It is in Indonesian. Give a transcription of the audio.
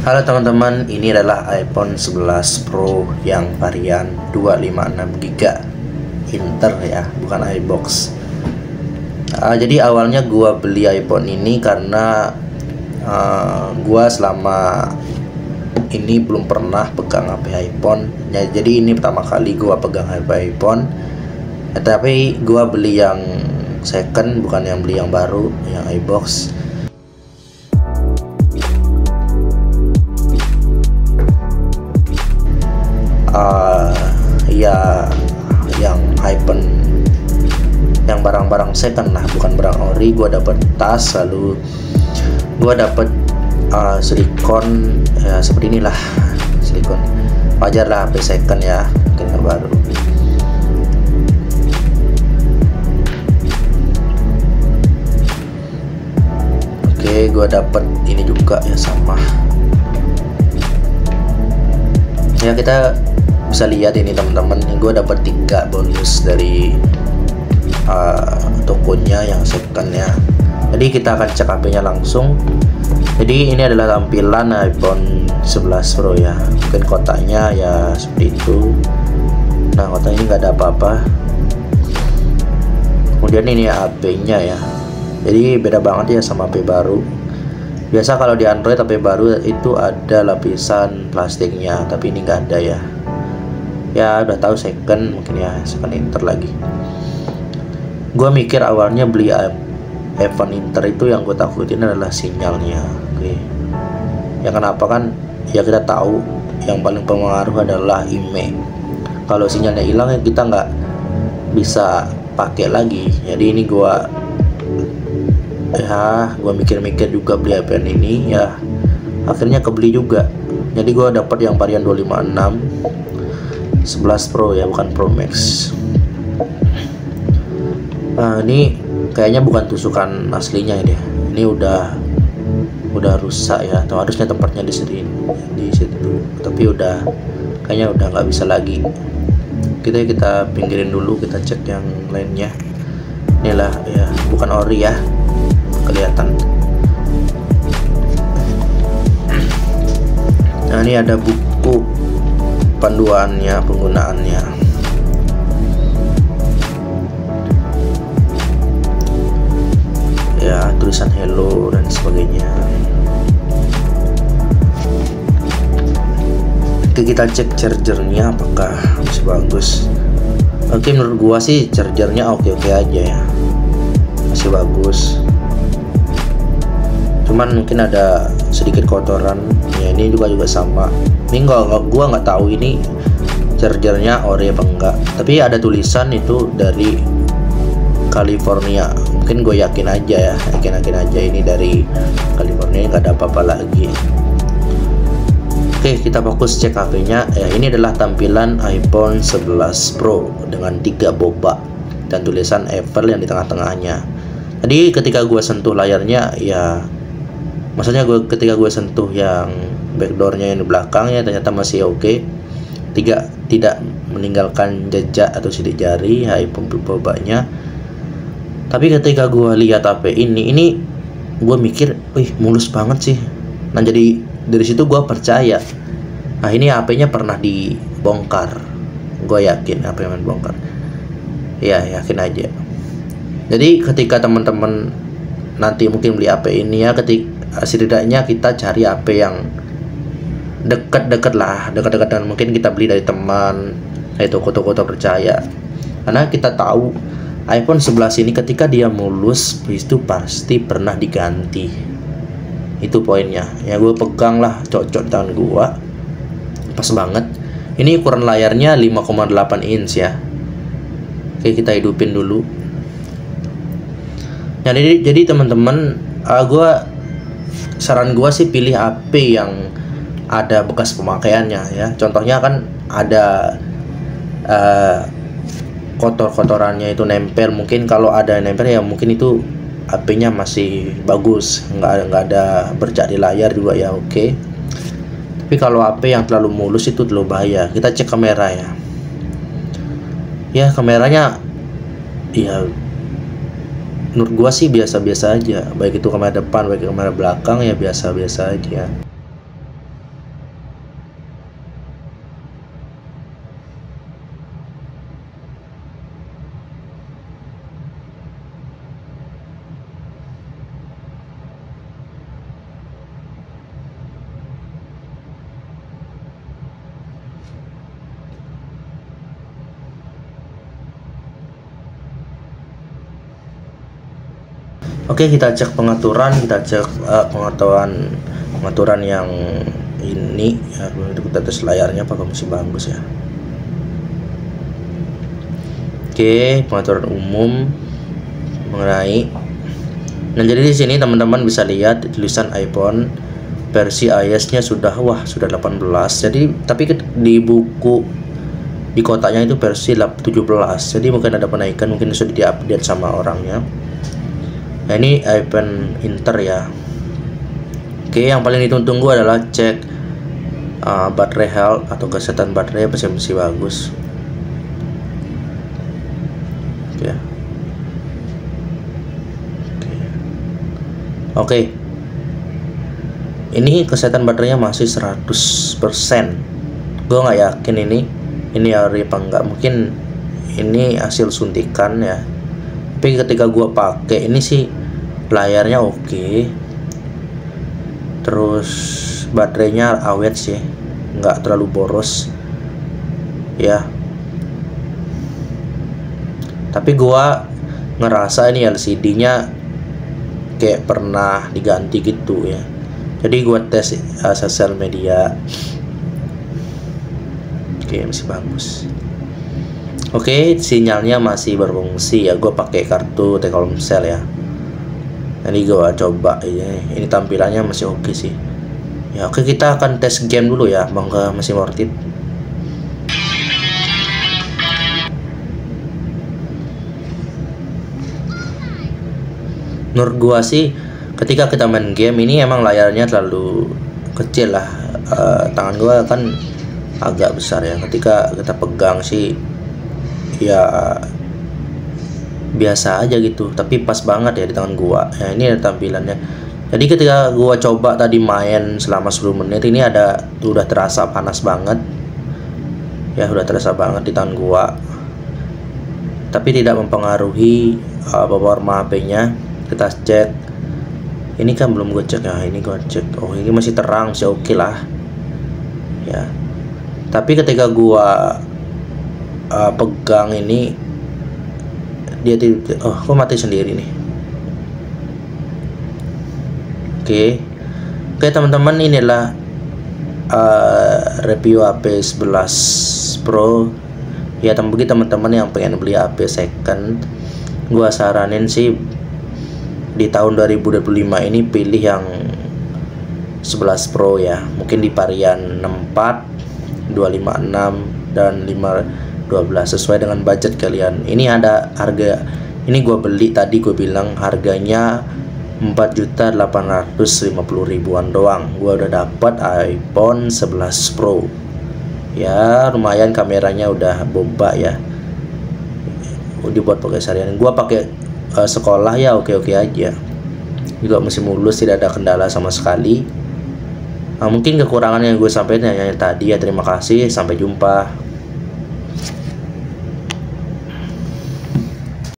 Halo teman-teman, ini adalah iPhone 11 Pro yang varian 256GB Inter ya, bukan iBox. Jadi awalnya gua beli iPhone ini karena gua selama ini belum pernah pegang HP iPhone ya, jadi ini pertama kali gua pegang HP iPhone ya, tapi gua beli yang second, bukan yang beli yang baru, yang iBox. Ya yang iPhone, yang barang-barang second lah, bukan barang ori. Gua dapet tas, lalu gua dapet silikon ya, seperti inilah silikon. Wajar lah HP second ya, mungkin yang baru. Oke, gua dapet ini juga ya, sama ya. Kita bisa lihat ini teman-teman, gue dapat 3 bonus dari tokonya yang second ya. Jadi kita akan cek HP-nya langsung. Jadi ini adalah tampilan iPhone 11 Pro ya. Mungkin kotaknya ya seperti itu. Nah, kotaknya ini nggak ada apa-apa. Kemudian ini HP-nya ya. Jadi beda banget ya sama HP baru. Biasa kalau di Android HP baru itu ada lapisan plastiknya, tapi ini nggak ada ya. Ya udah tahu second, mungkin ya second Inter lagi. Gue mikir awalnya beli iPhone Inter itu yang gue takutin adalah sinyalnya. Oke. Ya kenapa kan? Ya kita tahu yang paling pengaruh adalah IMEI. Kalau sinyalnya hilang ya kita nggak bisa pakai lagi. Jadi ini gue mikir-mikir juga beli iPhone ini ya. Akhirnya kebeli juga. Jadi gue dapet yang varian 256 11 Pro ya, bukan Pro Max. Nah, ini kayaknya bukan tusukan aslinya ya. Ini udah rusak ya, atau harusnya tempatnya di situ, tapi kayaknya udah nggak bisa lagi. Kita pinggirin dulu, kita cek yang lainnya. Inilah ya, bukan ori ya, kelihatan. Nah, ini ada buku panduannya, penggunaannya. Ya, tulisan hello dan sebagainya. Oke, kita cek chargernya apakah masih bagus. Oke, menurut gua sih chargernya oke-oke aja ya, masih bagus. Cuman mungkin ada sedikit kotoran ya. Ini juga sama. Ini gua nggak tahu ini chargernya ori apa enggak, tapi ada tulisan itu dari California. Mungkin gue yakin aja ini dari California, nggak ada apa-apa lagi. Oke, kita fokus cek HP-nya ya. Ini adalah tampilan iPhone 11 Pro dengan 3 boba dan tulisan Apple yang di tengah-tengahnya. Jadi ketika gue sentuh layarnya ya, maksudnya ketika gue sentuh yang backdoornya yang di belakangnya, ternyata masih oke. Tidak meninggalkan jejak atau sidik jari iPhone bobanya. Tapi ketika gue lihat HP ini gue mikir, wih mulus banget sih. Nah, jadi dari situ gue percaya, nah ini HP-nya pernah dibongkar. Gue yakin HP-nya dibongkar. Ya, yakin aja. Jadi ketika teman-teman nanti mungkin beli HP ini ya, setidaknya kita cari HP yang dekat-dekat dan mungkin kita beli dari teman, dari toko-toko terpercaya. Karena kita tahu iPhone 11 ini ketika dia mulus itu pasti pernah diganti. Itu poinnya. Ya gue pegang lah, cocok tangan gue, pas banget. Ini ukuran layarnya 5,8 inch ya. Oke, kita hidupin dulu. Nah, jadi teman-teman, saran gue sih pilih HP yang ada bekas pemakaiannya ya. Contohnya kan ada kotorannya itu nempel. Mungkin kalau ada nempel ya mungkin itu HP-nya masih bagus, nggak ada bercak di layar juga ya, oke. Tapi kalau HP yang terlalu mulus itu terlalu bahaya. Kita cek kamera ya. Ya, kameranya ya menurut gua sih biasa-biasa aja, baik itu kamera depan baik kamera belakang ya biasa-biasa aja. Oke, kita cek pengaturan, kita cek pengaturan yang ini ya. Kita tes layarnya apakah masih bagus ya. Oke, pengaturan umum mengenai. Nah, jadi di sini teman-teman bisa lihat tulisan iPhone versi iOS-nya sudah 18. Jadi tapi di buku di kotaknya itu versi 17. Jadi mungkin ada penaikan, mungkin sudah diupdate sama orangnya. Nah, ini iPhone Inter ya. Oke, yang paling ditunggu adalah cek baterai health atau kesehatan baterai masih bagus. Oke. Ini kesehatan baterainya masih 100%. Gue nggak yakin ini ori apa enggak. Mungkin ini hasil suntikan ya. Tapi ketika gue pakai ini sih layarnya oke. Terus baterainya awet sih, nggak terlalu boros ya. Tapi gue ngerasa ini LCD-nya kayak pernah diganti gitu ya. Jadi gue tes sosial media. Oke, masih bagus. Oke, sinyalnya masih berfungsi ya. Gue pakai kartu Telkomsel ya. Jadi gue coba ini tampilannya masih oke sih. Ya oke, kita akan tes game dulu ya. Bangga masih worth it. Menurut gua sih ketika kita main game ini emang layarnya terlalu kecil lah. Tangan gua kan agak besar ya. Ketika kita pegang sih ya biasa aja gitu, tapi pas banget ya di tangan gua. Ya ini ada tampilannya. Jadi ketika gua coba tadi main selama 10 menit ini udah terasa panas banget. Ya udah terasa banget di tangan gua. Tapi tidak mempengaruhi performa HP-nya. Kita cek. Ini kan belum gue cek ya. Ini gue cek. Oh, ini masih terang, masih oke lah. Ya. Tapi ketika gue pegang ini dia kok mati sendiri nih. Oke teman-teman, inilah review HP 11 Pro ya. Bagi teman-teman yang pengen beli HP second, gua saranin sih di tahun 2025 ini pilih yang 11 Pro ya. Mungkin di varian 64, 256 dan 512 sesuai dengan budget kalian. Ini ada harga, ini gua beli tadi gue bilang harganya 4.850.000-an doang. Gua udah dapat iPhone 11 Pro. Ya, lumayan, kameranya udah bomba ya. Udah buat pakai seharian. Gua pakai sekolah ya oke-oke aja. Juga masih mulus, tidak ada kendala sama sekali. Mungkin kekurangan yang gue sampaikan hanya tadi ya. Terima kasih, sampai jumpa.